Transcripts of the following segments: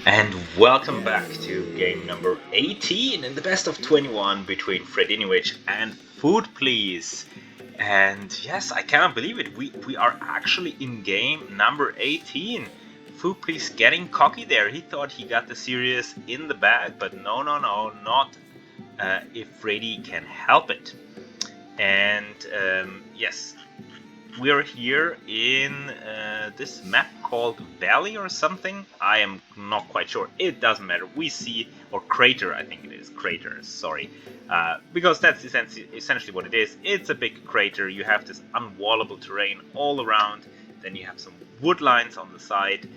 And welcome back to game number 18 in the best of 21 between Fredinhiovic and Food Please. And yes, I cannot believe it. We are actually in game number 18. Food Please getting cocky there. He thought he got the series in the bag, but no, not if Freddy can help it. And yes, we are here in this map called Valley or something. I am not quite sure. It doesn't matter. We see, or Crater, I think it is. Crater, sorry. Because that's essentially what it is. It's a big crater. You have this unwallable terrain all around. Then you have some wood lines on the side.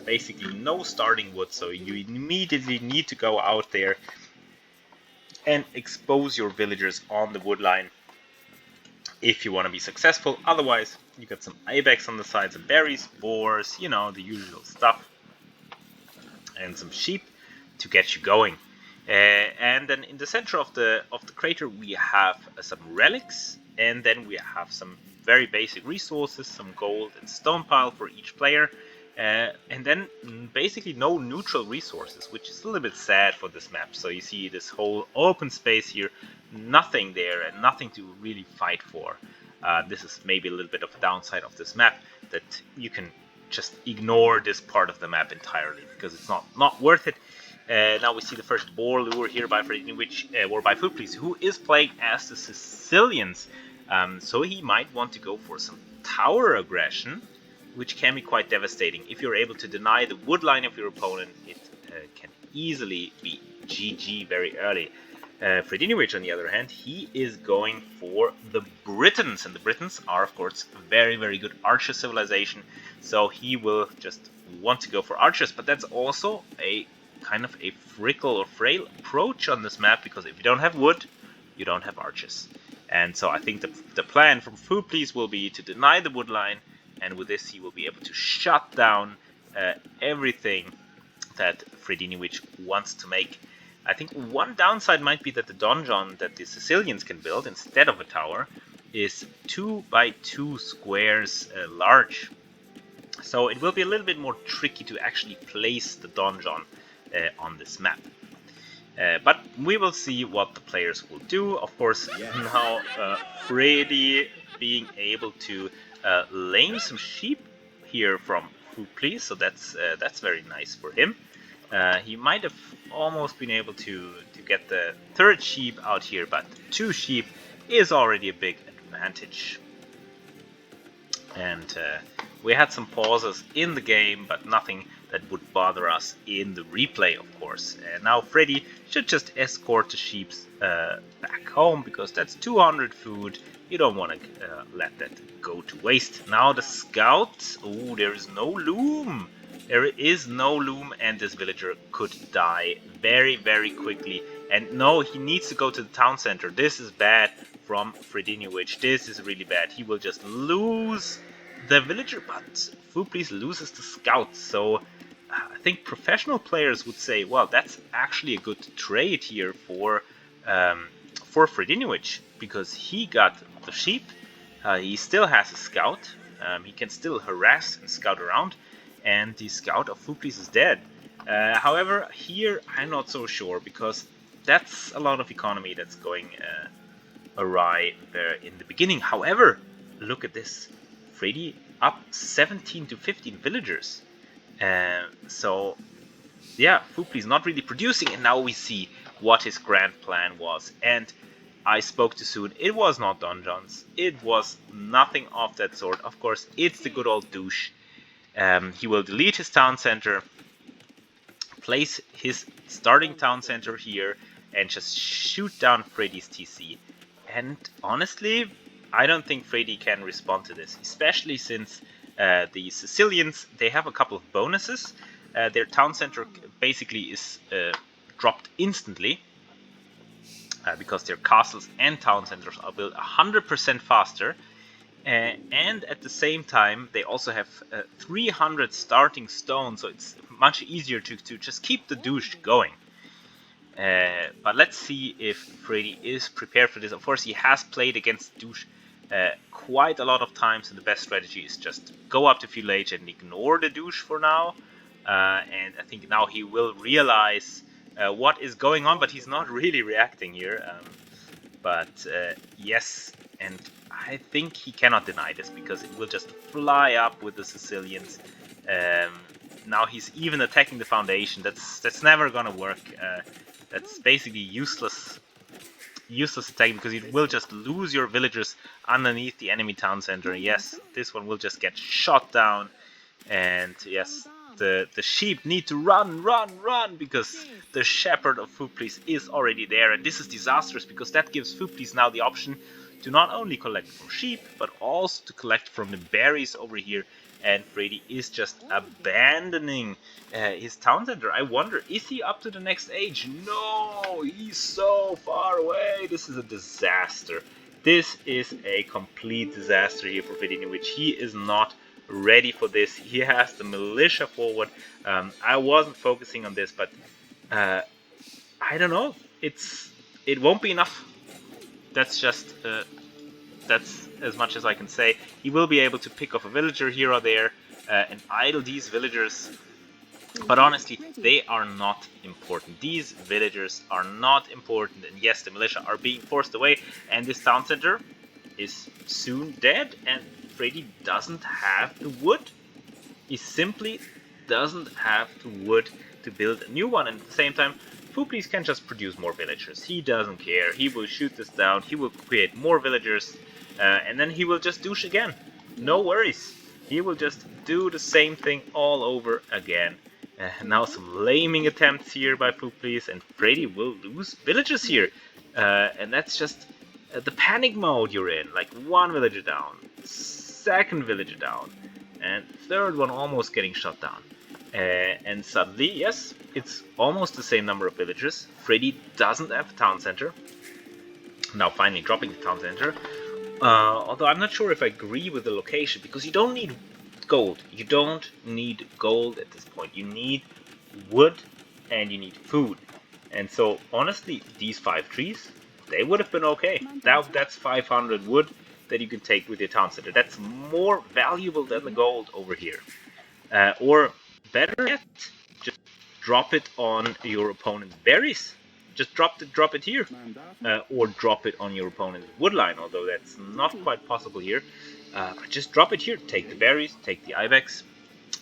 Basically no starting wood, so you immediately need to go out there and expose your villagers on the wood line if you want to be successful. Otherwise, you got some ibex on the sides, some berries, boars, you know, the usual stuff, and some sheep to get you going. And then in the center of the crater, we have some relics, and then we have some very basic resources, some gold and stone pile for each player. And then basically no neutral resources, which is a little bit sad for this map. So you see this whole open space here, nothing there and nothing to really fight for. This is maybe a little bit of a downside of this map, that you can just ignore this part of the map entirely because it's not worth it. Now we see the first boar lure here by Fredinhiovic, or by Food Please, who is playing as the Sicilians. So he might want to go for some tower aggression, which can be quite devastating. If you're able to deny the wood line of your opponent, it can easily be GG very early. Fredinhiovic, on the other hand, he is going for the Britons, and the Britons are, of course, a very, very good archer civilization, so he will just want to go for archers, but that's also a kind of a fickle or frail approach on this map, because if you don't have wood, you don't have archers. And so I think the plan from Food Please will be to deny the wood line, and with this he will be able to shut down everything that Fredinhiovic wants to make. I think one downside might be that the donjon that the Sicilians can build instead of a tower is 2 by 2 squares large. So it will be a little bit more tricky to actually place the donjon on this map. But we will see what the players will do. Of course, now Freddy being able to lame some sheep here from Food Please, so that's very nice for him. He might have almost been able to get the third sheep out here, but 2 sheep is already a big advantage. And we had some pauses in the game, but nothing that would bother us in the replay, of course. And now Freddy should just escort the sheep back home, because that's 200 food. You don't want to let that go to waste. Now the scout. Oh, there is no loom. There is no loom, and this villager could die very, very quickly. And no, he needs to go to the town center. This is bad from Fredinhiovic. This is really bad. He will just lose the villager, but Food Please loses the scout. So I think professional players would say, well, that's actually a good trade here for Fredinhiovic, because he got the sheep. He still has a scout. He can still harass and scout around, and the scout of Food Please is dead. However, here I'm not so sure, because that's a lot of economy that's going awry in the beginning. However, look at this. Freddy up 17 to 15 villagers. So, yeah, Food Please not really producing, and now we see what his grand plan was. And I spoke too soon. It was not donjons. It was nothing of that sort. Of course, it's the good old douche. He will delete his town center, place his starting town center here, and just shoot down Freddy's TC. And honestly, I don't think Freddy can respond to this, especially since the Sicilians, they have a couple of bonuses. Their town center basically is dropped instantly, because their castles and town centers are built 100% faster. And at the same time, they also have 300 starting stone, so it's much easier to just keep the douche going. But let's see if Freddy is prepared for this. Of course, he has played against douche quite a lot of times, and the best strategy is just go up to fuel age and ignore the douche for now. and I think now he will realize what is going on, but he's not really reacting here. But yes, and I think he cannot deny this because it will just fly up with the Sicilians. Now he's even attacking the foundation. That's never gonna work. That's basically useless attack because you will just lose your villagers underneath the enemy town center. Yes, this one will just get shot down. And yes, the sheep need to run because the shepherd of Food Please is already there, and this is disastrous because that gives Food Please now the option to not only collect from sheep but also to collect from the berries over here. And Freddy is just abandoning his town center. I wonder, is he up to the next age? No, he's so far away. This is a disaster. This is a complete disaster here for Fredinhiovic. He is not ready for this. He has the militia forward. I wasn't focusing on this, but I don't know. It won't be enough. That's just that's as much as I can say. He will be able to pick off a villager here or there and idle these villagers. But honestly, they are not important. These villagers are not important. And yes, the militia are being forced away. And this town center is soon dead. And Freddy doesn't have the wood. He simply doesn't have the wood to build a new one. And at the same time, Fuplis can just produce more villagers. He doesn't care. He will shoot this down. He will create more villagers. And then he will just douche again. No worries. He will just do the same thing all over again. Now some laming attempts here by Fuplis, and Freddy will lose villagers here. And that's just the panic mode you're in. Like one villager down, second villager down, and third one almost getting shot down. And suddenly, yes, it's almost the same number of villagers. Freddy doesn't have a town center. Now finally dropping the town center. Although I'm not sure if I agree with the location, because you don't need gold. You don't need gold at this point. You need wood and you need food. And so honestly, these 5 trees, they would have been okay. That's 500 wood that you can take with your town center. That's more valuable than the gold over here. Or better yet, just drop it on your opponent's berries. Just drop it here, or drop it on your opponent's woodline, although that's not quite possible here. But just drop it here, take the berries, take the ibex.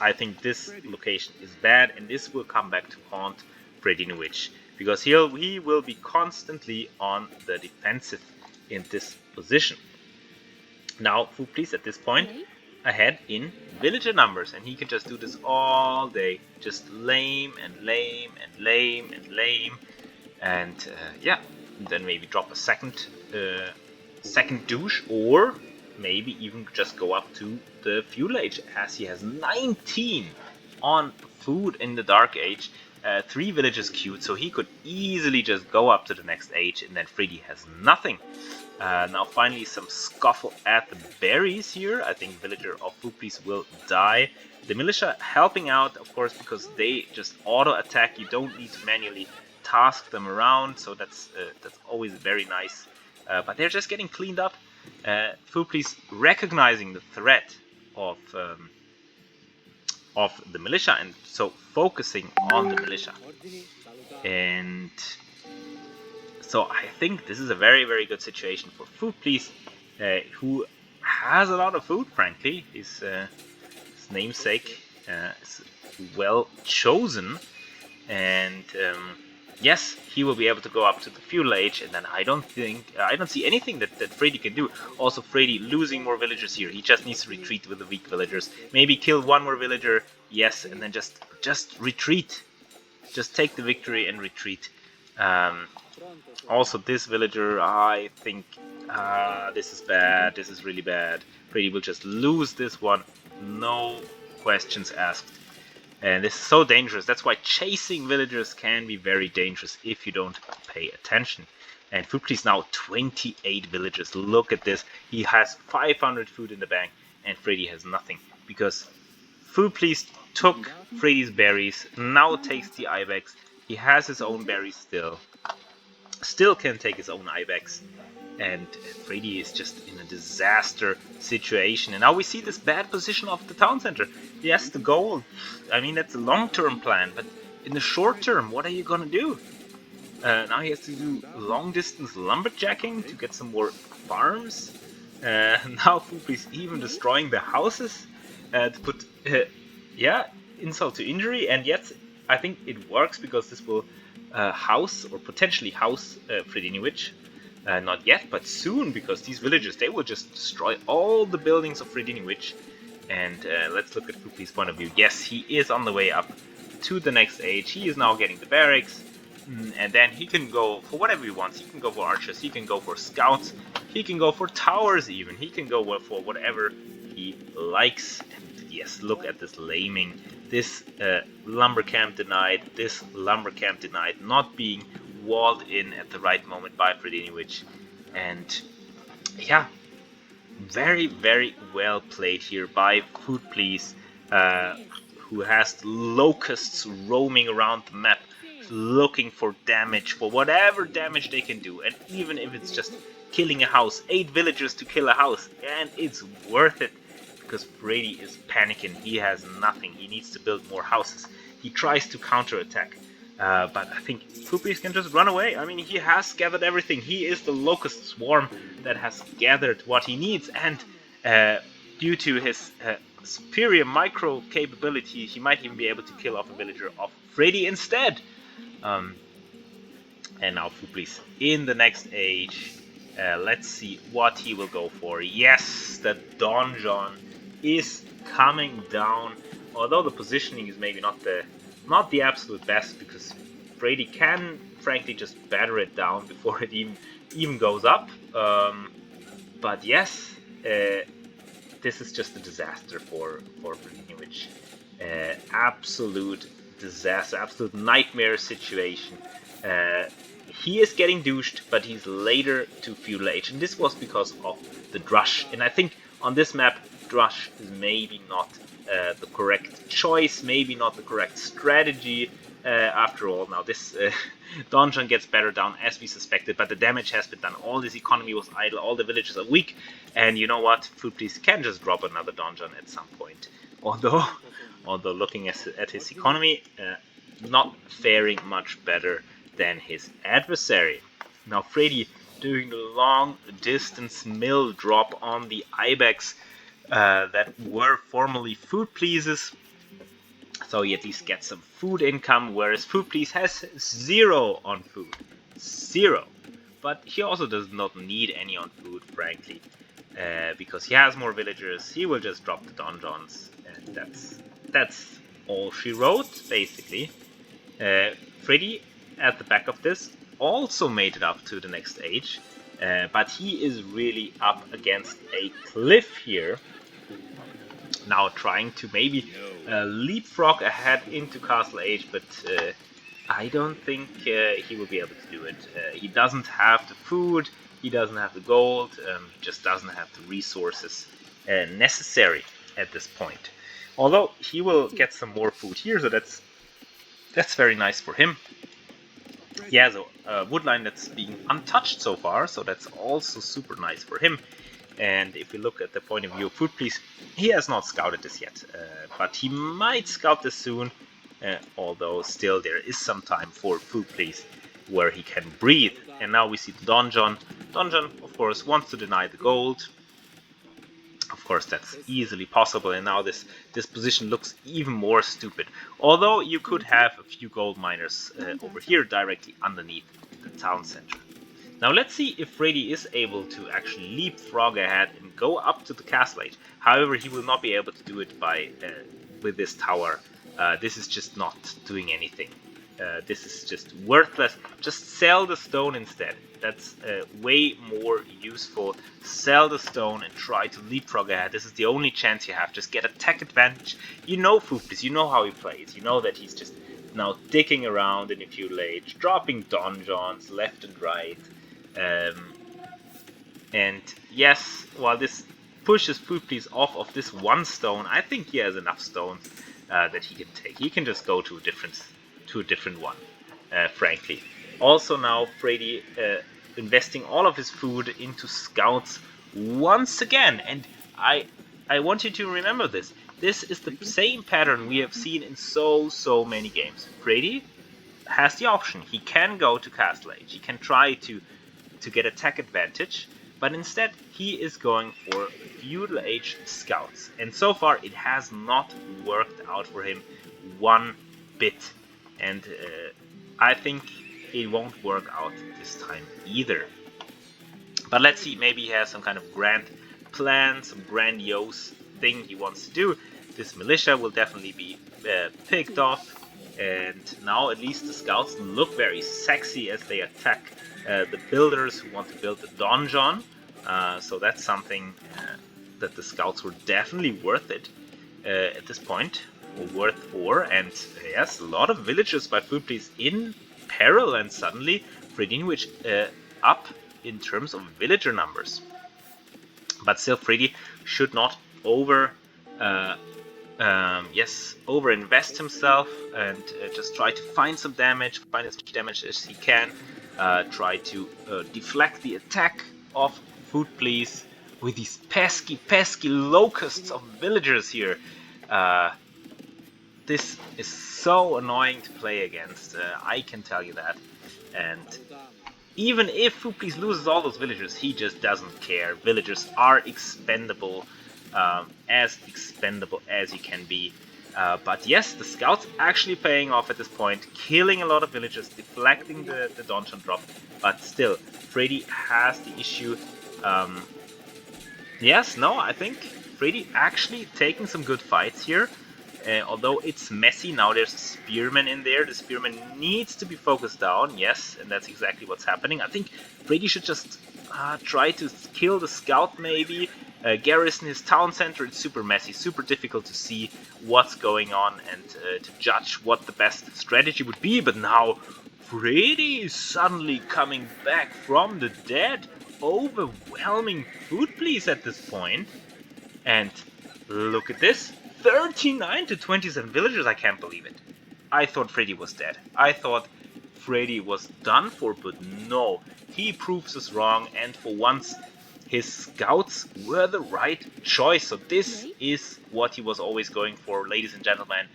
I think this location is bad, and this will come back to haunt Fredinhiovic, because he will be constantly on the defensive in this position. Now, Fuplis at this point ahead in villager numbers, and he can just do this all day, just lame and lame and lame and lame. And yeah, then maybe drop a second douche, or maybe even just go up to the fuel age, as he has 19 on food in the dark age, 3 villages queued, so he could easily just go up to the next age, and then Freddy has nothing. Now finally some scuffle at the berries here. I think villager of Fuplis will die. The militia helping out, of course, because they just auto attack. You don't need to manually task them around, so that's always very nice. But they're just getting cleaned up. Fuplis recognizing the threat of the militia, and so focusing on the militia. And so I think this is a very, very good situation for Fuplis, who has a lot of food, frankly. His namesake is well chosen, and yes, he will be able to go up to the fuel age, and then I don't see anything that Freddy can do. Also, Freddy losing more villagers here. He just needs to retreat with the weak villagers. Maybe kill one more villager, yes, and then just retreat. Just take the victory and retreat. Also, this villager, I think this is bad. This is really bad. Freddy will just lose this one. No questions asked. And this is so dangerous. That's why chasing villagers can be very dangerous if you don't pay attention. And Fuplis now 28 villagers. Look at this. He has 500 food in the bank, and Freddy has nothing, because Fuplis took Freddy's berries, now takes the ibex. He has his own berries still. still can take his own Ibex. And Freddy is just in a disaster situation. And now we see this bad position of the town center. Yes, the goal. I mean, that's a long-term plan, but in the short term, what are you gonna do? Now he has to do long-distance lumberjacking to get some more farms. Now Fufu is even destroying the houses to put, yeah, insult to injury. And yet, I think it works because this will house or potentially house Fredinhiovic. Not yet, but soon, because these villagers, they will just destroy all the buildings of Fredinhiovic. And let's look at Fupli's point of view. Yes, he is on the way up to the next age. He is now getting the barracks. And then he can go for whatever he wants. He can go for archers, he can go for scouts, he can go for towers even. He can go for whatever he likes. And yes, look at this laming. This lumber camp denied, this lumber camp denied, not being walled in at the right moment by Fredinhiovic. And yeah, very, very well played here by Food Please, who has locusts roaming around the map, looking for damage, for whatever damage they can do. And even if it's just killing a house, 8 villagers to kill a house, and it's worth it, because Freddy is panicking. He has nothing. He needs to build more houses. He tries to counterattack. But I think Fupi's can just run away. I mean, he has gathered everything. He is the locust swarm that has gathered what he needs. And due to his superior micro capability, he might even be able to kill off a villager of Freddy instead. And now Fupi's in the next age. Let's see what he will go for. Yes, the donjon is coming down. Although the positioning is maybe not the absolute best, because Freddy can frankly just batter it down before it even goes up. But yes, this is just a disaster for Fredinhiovic. Absolute disaster, absolute nightmare situation. He is getting douched, but he's later to Feudal Age, and this was because of the Drush. And I think on this map, Drush is maybe not the correct choice, maybe not the correct strategy. After all, now this donjon gets better down as we suspected, but the damage has been done. All this economy was idle, all the villages are weak, and you know what? Food Please can just drop another donjon at some point. Although looking at his economy, not faring much better than his adversary. Now Freddy doing the long distance mill drop on the Ibex that were formerly Food Pleases, so he at least gets some food income, whereas Food Please has 0 on food. 0. But he also does not need any on food, frankly, because he has more villagers. He will just drop the donjons, and that's all she wrote, basically. Freddy, at the back of this, also made it up to the next age, but he is really up against a cliff here. Now trying to maybe leapfrog ahead into Castle Age, but I don't think he will be able to do it. He doesn't have the food, he doesn't have the gold, just doesn't have the resources necessary at this point. Although he will get some more food here, so that's very nice for him. Yeah, so woodline that's being untouched so far, so that's also super nice for him. And if we look at the point of view of Food Please, he has not scouted this yet, but he might scout this soon, although still there is some time for Food Please where he can breathe. And now we see the donjon. Donjon, of course, wants to deny the gold. Of course, that's easily possible, and now this position looks even more stupid. Although you could have a few gold miners over here directly underneath the town center. Now let's see if Freddy is able to actually leapfrog ahead and go up to the castle age. However, he will not be able to do it with this tower. This is just not doing anything. This is just worthless. Just sell the stone instead. That's way more useful. Sell the stone and try to leapfrog ahead. This is the only chance you have. Just get attack advantage. You know Fuflis, you know how he plays. You know that he's just now digging around in the feudal age, dropping donjons left and right. And yes, while this pushes Fuflis off of this one stone, I think he has enough stones that he can take. He can just go to a different one, frankly. Also now Freddy investing all of his food into scouts once again, and I want you to remember this. This is the same pattern we have seen in so many games. Freddy has the option. He can go to Castle Age. He can try to get attack advantage, but instead he is going for Feudal Age scouts. And so far it has not worked out for him one bit. And I think it won't work out this time either. But let's see, maybe he has some kind of grand plan, some grandiose thing he wants to do. This militia will definitely be picked off. And now at least the scouts look very sexy as they attack the builders who want to build the donjon. So that's something that the scouts were definitely worth it at this point, or worth for. And yes, a lot of villagers by Food Please in peril, and suddenly Fredinhiovic up in terms of villager numbers. But still, Freddy should not overinvest himself, and just try to find some damage, find as much damage as he can, try to deflect the attack of Food Please with these pesky locusts of villagers here. This is so annoying to play against, I can tell you that. And even if Food Please loses all those villagers, he just doesn't care. Villagers are expendable, as you can be. But yes, the scouts actually paying off at this point, killing a lot of villagers, deflecting the donjon drop. But still, Freddy has the issue. I think Freddy actually taking some good fights here. Although it's messy, now there's a spearman in there. The spearman needs to be focused down, yes, and that's exactly what's happening. I think Freddy should just try to kill the scout maybe, garrison his town center. It's super messy, super difficult to see what's going on and to judge what the best strategy would be. But now Freddy is suddenly coming back from the dead, overwhelming Food Please at this point. And look at this. 39 to 27 villagers, I can't believe it. I thought Freddy was dead. I thought Freddy was done for, but no. He proves us wrong, and for once his scouts were the right choice. So this is what he was always going for, ladies and gentlemen.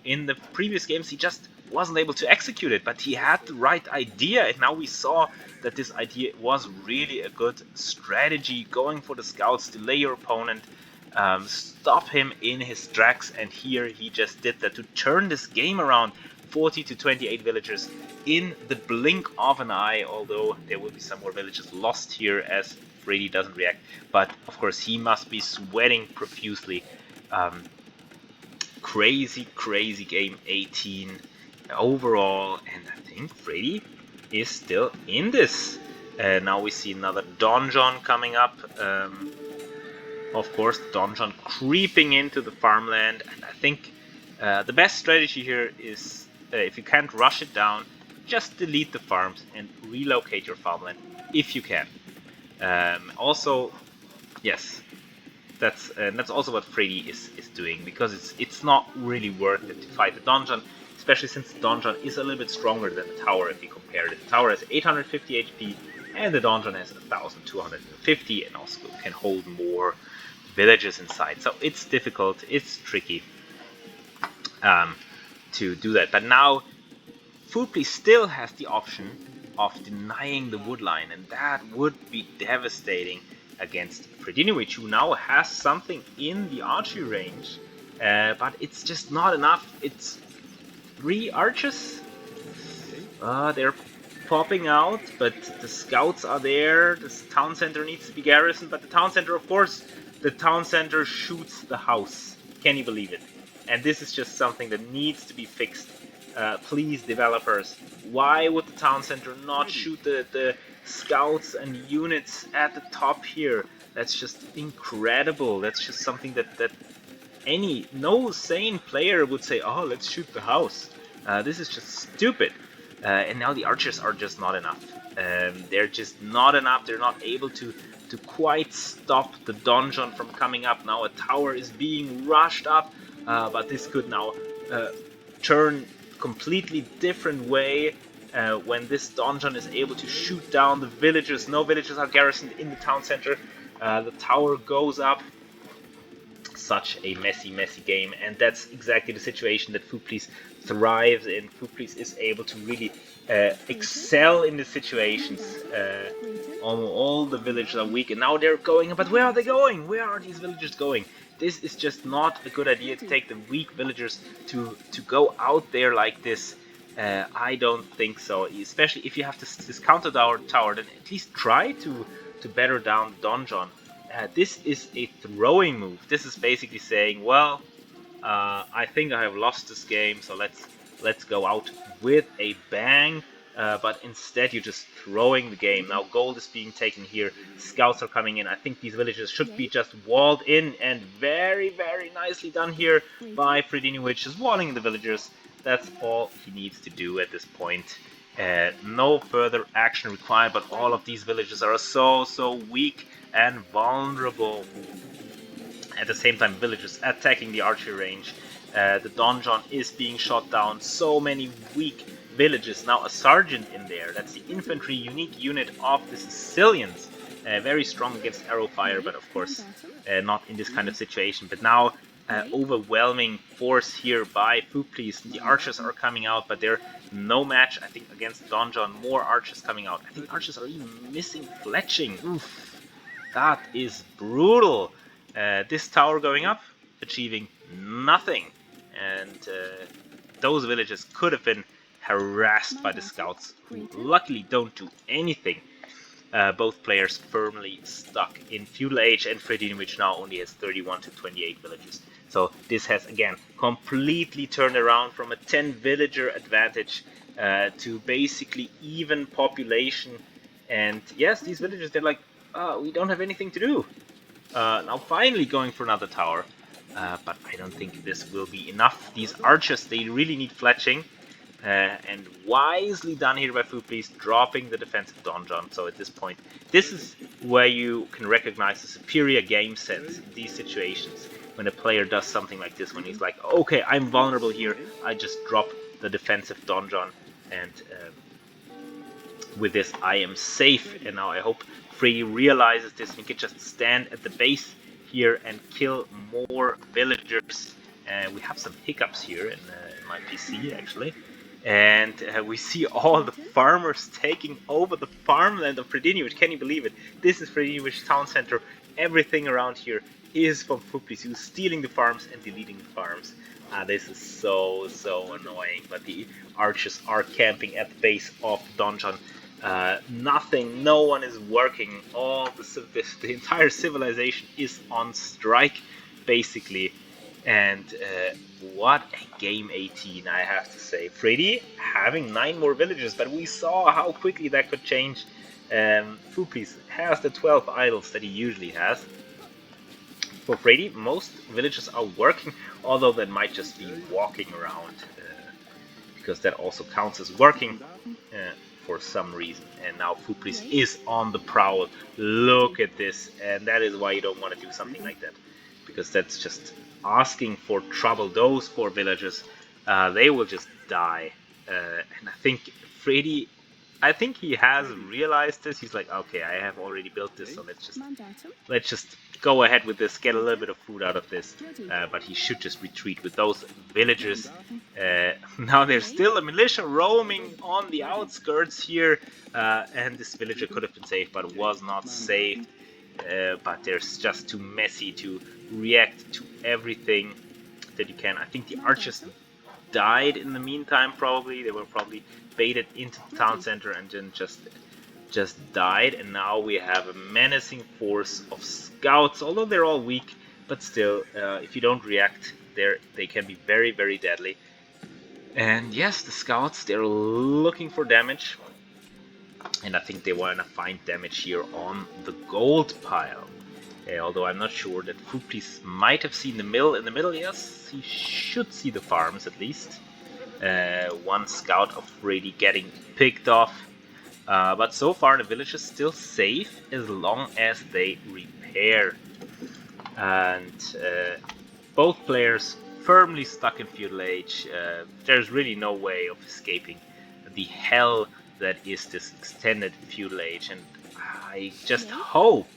In the previous games he just wasn't able to execute it, but he had the right idea, and now we saw that this idea was really a good strategy, going for the scouts, delay your opponent, stop him in his tracks, and here he just did that to turn this game around. 40 to 28 villagers in the blink of an eye, although there will be some more villagers lost here as Freddy doesn't react. But of course he must be sweating profusely. Crazy game 18 overall, and I think Freddy is still in this. Now we see another donjon coming up. Of course, donjon creeping into the farmland, and I think the best strategy here is, if you can't rush it down, just delete the farms and relocate your farmland if you can. Also, yes, that's also what Freddy is doing, because it's not really worth it to fight the donjon, especially since the donjon is a little bit stronger than the tower if you compare it. The tower has 850 HP and the donjon has 1250, and also can hold more villages inside. So it's difficult, it's tricky to do that. But now Food Please still has the option of denying the wood line, and that would be devastating against Fredinhiovic, who now has something in the archery range, but it's just not enough. It's 3 archers. They're popping out, but the scouts are there. The town center needs to be garrisoned, but the town center, of course, the town center shoots the house. Can you believe it? And this is just something that needs to be fixed. Please, developers, why would the town center not shoot the scouts and units at the top here? That's just incredible. That's just something that no sane player would say, oh, let's shoot the house. This is just stupid. And now the archers are just not enough. They're just not enough. They're not able to quite stop the donjon from coming up. Now a tower is being rushed up, but this could now turn completely different way, when this donjon is able to shoot down the villagers. No villagers are garrisoned in the town center. The tower goes up. Such a messy game, and that's exactly the situation that Food Please thrives in. Food Please is able to really excel in the situations. All the villagers are weak, and now they're going. But where are they going? Where are these villagers going? This is just not a good idea to take the weak villagers to go out there like this. I don't think so. Especially if you have this counter tower, then at least try to better down the donjon. This is a throwing move. This is basically saying, well, I think I have lost this game, so let's go out with a bang. But instead, you're just throwing the game. Now, gold is being taken here. Scouts are coming in. I think these villages should be just walled in, and very, very nicely done here by Fredinhiovic, just walling the villagers. That's all he needs to do at this point. No further action required, but all of these villages are so weak and vulnerable. At the same time, villagers attacking the archery range. The donjon is being shot down. So many weak villages. Now a sergeant in there. That's the infantry unique unit of the Sicilians. Very strong against arrow fire, but of course not in this kind of situation. But now overwhelming force here by Food Please. The archers are coming out, but they're no match, I think, against donjon. More archers coming out. I think archers are even missing fletching. Oof, that is brutal. This tower going up, achieving nothing, and those villages could have been harassed by the scouts, who luckily don't do anything. Both players firmly stuck in feudal age, and Fredinhiovic now only has 31 to 28 villages. So this has again completely turned around from a 10 villager advantage to basically even population. And yes, these villagers, they're like, oh, we don't have anything to do. Now finally going for another tower, but I don't think this will be enough. These archers, they really need fletching, and wisely done here by Food Please, dropping the defensive donjon. So at this point, this is where you can recognize the superior game sense in these situations, when a player does something like this, when he's like, okay, I'm vulnerable here, I just drop the defensive donjon, and with this I am safe. And now I hope Free realizes this and can just stand at the base here and kill more villagers. We have some hiccups here in my PC actually, and we see all the farmers taking over the farmland of Fredinhiovic. Can you believe it? This is Fredinhiovic town center. Everything around here is from Food Please, who's stealing the farms and deleting the farms. This is so annoying, but the archers are camping at the base of the donjon. Nothing, no one is working. All the entire civilization is on strike, basically. And what a game 18, I have to say. Freddy having 9 more villagers, but we saw how quickly that could change. Food Please has the 12 idols that he usually has. For Freddy, most villagers are working, although that might just be walking around, because that also counts as working. For some reason. And now Food Please is on the prowl. Look at this, and that is why you don't want to do something like that, because that's just asking for trouble. Those 4 villagers, they will just die. And I think Freddy, I think he has realized this. He's like, okay, I have already built this, so let's just go ahead with this, get a little bit of food out of this. But he should just retreat with those villagers. Now there's still a militia roaming on the outskirts here, and this villager could have been saved, but was not saved. But there's just too messy to react to everything that you can. I think the archers died in the meantime, probably. They were probably baited into the town center and then just died. And now we have a menacing force of scouts, although they're all weak, but still, if you don't react, they can be very deadly. And yes, the scouts, they're looking for damage, and I think they want to find damage here on the gold pile. Although I'm not sure that Food Please might have seen the mill. In the middle, yes, he should see the farms at least. One scout of Freddy getting picked off. But so far the village is still safe as long as they repair. And both players firmly stuck in feudal age. There's really no way of escaping the hell that is this extended feudal age. And I just hope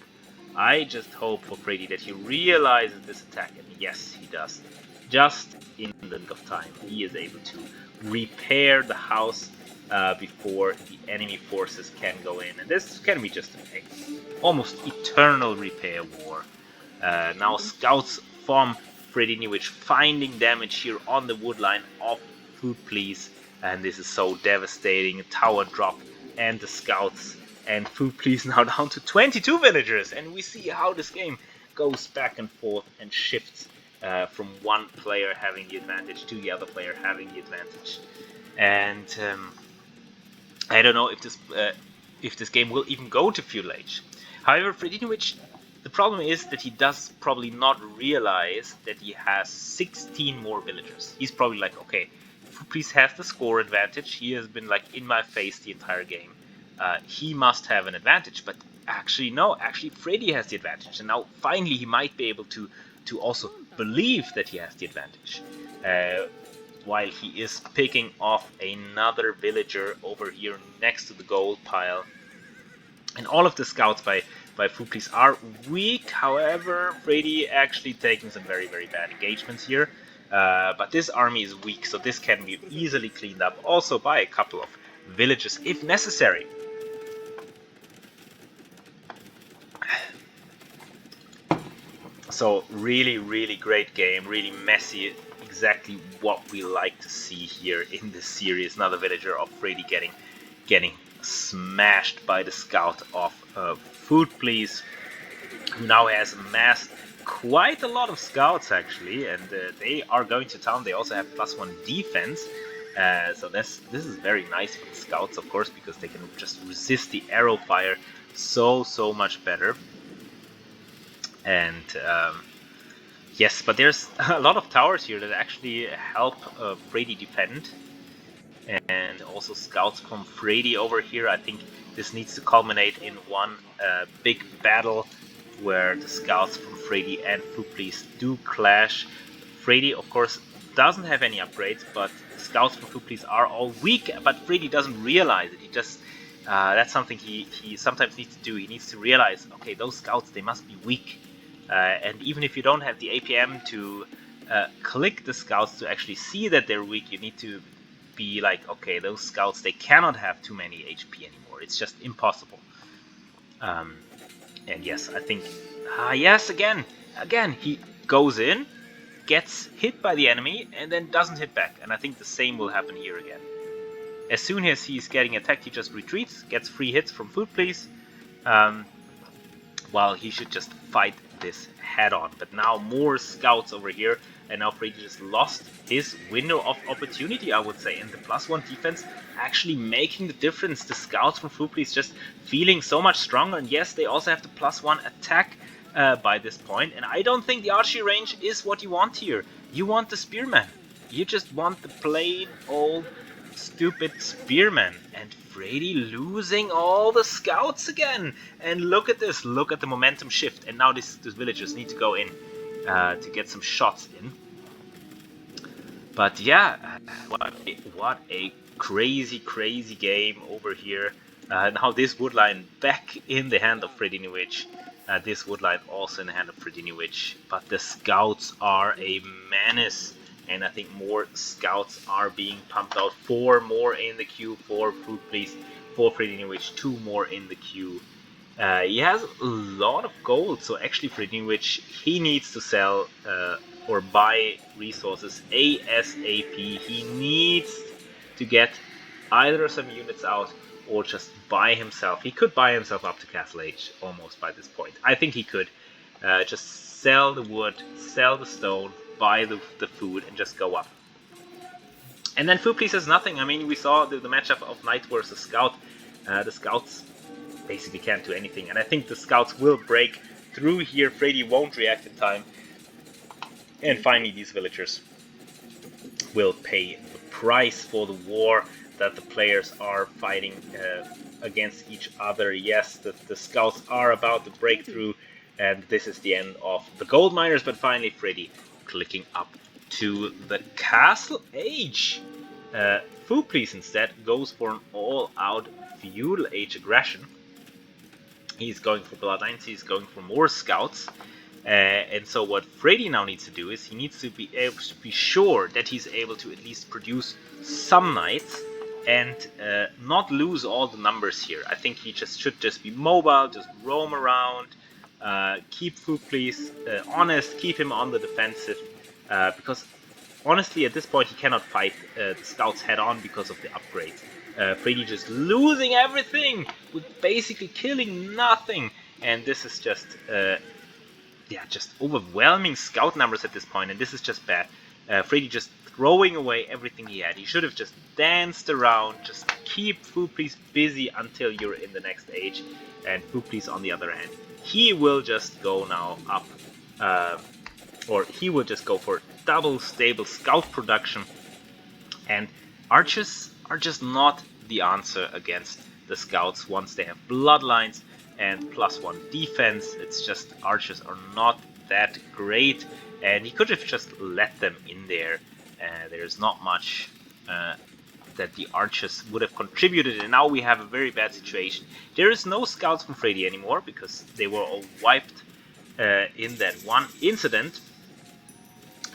for Freddy that he realizes this attack, and yes, he does. Just in the nick of time, he is able to repair the house before the enemy forces can go in, and this can be just an almost eternal repair war. Now scouts from Fredinhiovic finding damage here on the wood line of Food Please, and this is so devastating. A tower drop and the scouts and Food Please now down to 22 villagers, and we see how this game goes back and forth and shifts from one player having the advantage to the other player having the advantage. And I don't know if this game will even go to feudal age. However, Fredinhiovic, the problem is that he does probably not realize that he has 16 more villagers. He's probably like, okay, Priest has the score advantage. He has been like in my face the entire game. He must have an advantage, but actually no. Actually, Freddy has the advantage, and now finally he might be able to also believe that he has the advantage. While he is picking off another villager over here next to the gold pile. And all of the scouts by Fuplis are weak. However, Freddy actually taking some very, very bad engagements here. But this army is weak, so this can be easily cleaned up also by a couple of villages if necessary. So really, really great game, really messy, exactly what we like to see here in this series. Another villager of Freddy getting smashed by the scout of Food Please, who now has amassed quite a lot of scouts actually, and they are going to town. They also have +1 defense, so this is very nice for the scouts, of course, because they can just resist the arrow fire so much better. And yes, but there's a lot of towers here that actually help Freddy defend. And also scouts from Freddy over here. I think this needs to culminate in one big battle where the scouts from Freddy and Fuplis do clash. Freddy, of course, doesn't have any upgrades, but the scouts from Fuplis are all weak, but Freddy doesn't realize it. He just that's something he sometimes needs to do. He needs to realize, okay, those scouts, they must be weak. And even if you don't have the APM to click the scouts to actually see that they're weak, you need to be like, okay, those scouts, they cannot have too many HP anymore. It's just impossible. And yes, I think, yes, again, he goes in, gets hit by the enemy, and then doesn't hit back. And I think the same will happen here again. As soon as he's getting attacked, he just retreats, gets free hits from Food Please, while he should just fight this head on. But now more scouts over here, and now Freddy just lost his window of opportunity, I would say. And the +1 defense actually making the difference. The scouts from Fuplis just feeling so much stronger. And yes, they also have the +1 attack by this point. And I don't think the archery range is what you want here. You want the spearman. You just want the plain old stupid spearman. And Freddy losing all the scouts again. And look at this. Look at the momentum shift. And now these villagers need to go in to get some shots in. But yeah, what a crazy game over here. Now this woodline back in the hand of Fredinhiovic. This woodline also in the hand of Fredinhiovic. But the scouts are a menace. And I think more scouts are being pumped out. 4 more in the queue for Food Please, for Fredinhiovic, 2 more in the queue. He has a lot of gold, so actually Fredinhiovic, he needs to sell or buy resources ASAP. He needs to get either some units out or just buy himself. He could buy himself up to Castle Age almost by this point. I think he could just sell the wood, sell the stone, buy the food, and just go up. And then Food Please has nothing. I mean, we saw the matchup of Knight versus Scout. The Scouts basically can't do anything, and I think the scouts will break through here. Freddy won't react in time, and finally these villagers will pay the price for the war that the players are fighting against each other. Yes, the scouts are about to break through, and this is the end of the gold miners, but finally Freddy clicking up to the Castle Age. Food Please instead goes for an all-out Feudal Age aggression. He's going for Bloodlines, he's going for more scouts. And so what Freddy now needs to do is he needs to be able to be sure that he's able to at least produce some knights and not lose all the numbers here. I think he should just be mobile, just roam around, keep Food Please honest, keep him on the defensive, because honestly at this point he cannot fight the scouts head on because of the upgrades. Freddy just losing everything with basically killing nothing, and this is just just overwhelming scout numbers at this point, and this is just bad. Freddy just throwing away everything he had. He should have just danced around, just keep Food Please busy until you're in the next age, and Food Please on the other hand, he will just go now up, or he will just go for double stable scout production, and archers are just not the answer against the scouts once they have bloodlines and +1 defense. It's just archers are not that great, and he could have just let them in there. There's not much that the archers would have contributed, and now we have a very bad situation. There is no scouts from Freddy anymore because they were all wiped in that one incident,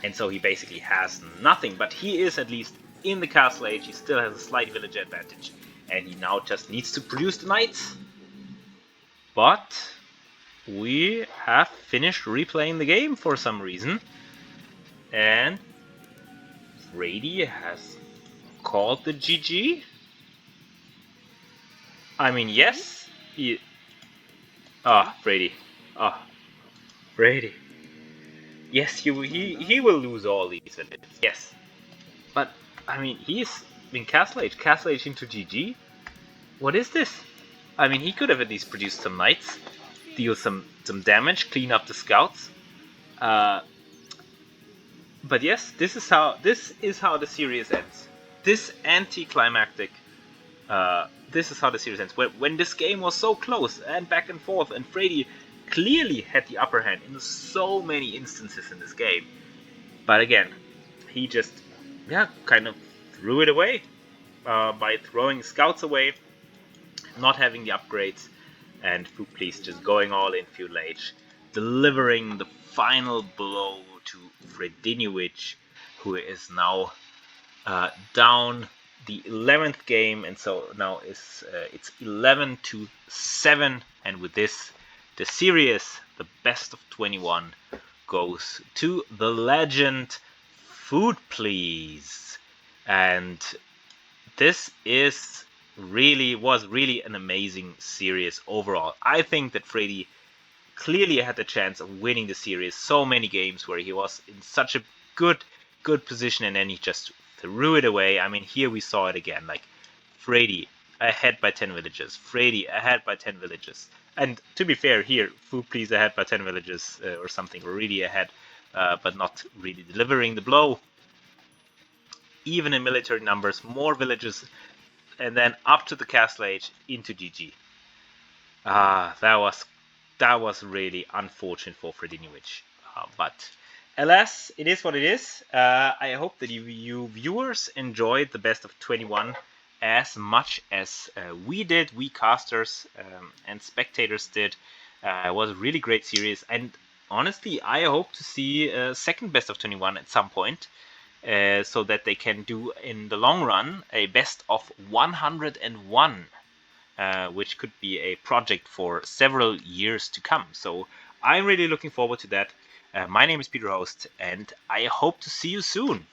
and so he basically has nothing, but he is at least in the castle age. He still has a slight village advantage, and he now just needs to produce the knights. But we have finished replaying the game for some reason, and Freddy has called the GG. I mean, yes, he... Freddy. Freddy. Yes, he will lose all these villages, yes. But, I mean, he's in Castle Age into GG? What is this? I mean, he could have at least produced some knights, deal some damage, clean up the scouts. But yes, this is how the series ends. This anticlimactic. This is how the series ends. When this game was so close and back and forth, and Freddy clearly had the upper hand in so many instances in this game. But again, he just kind of threw it away by throwing scouts away, not having the upgrades, and Food Please just going all in Feudal Age, delivering the final blow to Fredinhiovic, who is now down the 11th game, and so now it's 11-7, and with this, the series, the best of 21, goes to the legend Food Please, and this was really an amazing series overall. I think that Freddy clearly had the chance of winning the series. So many games where he was in such a good position, and then he just threw it away. I mean, here we saw it again, like Freddy ahead by 10 villages, Freddy ahead by 10 villages. And to be fair, here, Food Please ahead by 10 villages or something, really ahead, but not really delivering the blow. Even in military numbers, more villages, and then up to the Castle Age into GG. That was really unfortunate for Fredinhiovic. But alas, it is what it is. I hope that you viewers enjoyed the best of 21 as much as we casters and spectators did. It was a really great series, and honestly, I hope to see a second best of 21 at some point, so that they can do in the long run a best of 101. Which could be a project for several years to come. So I'm really looking forward to that. My name is Peter Host, and I hope to see you soon.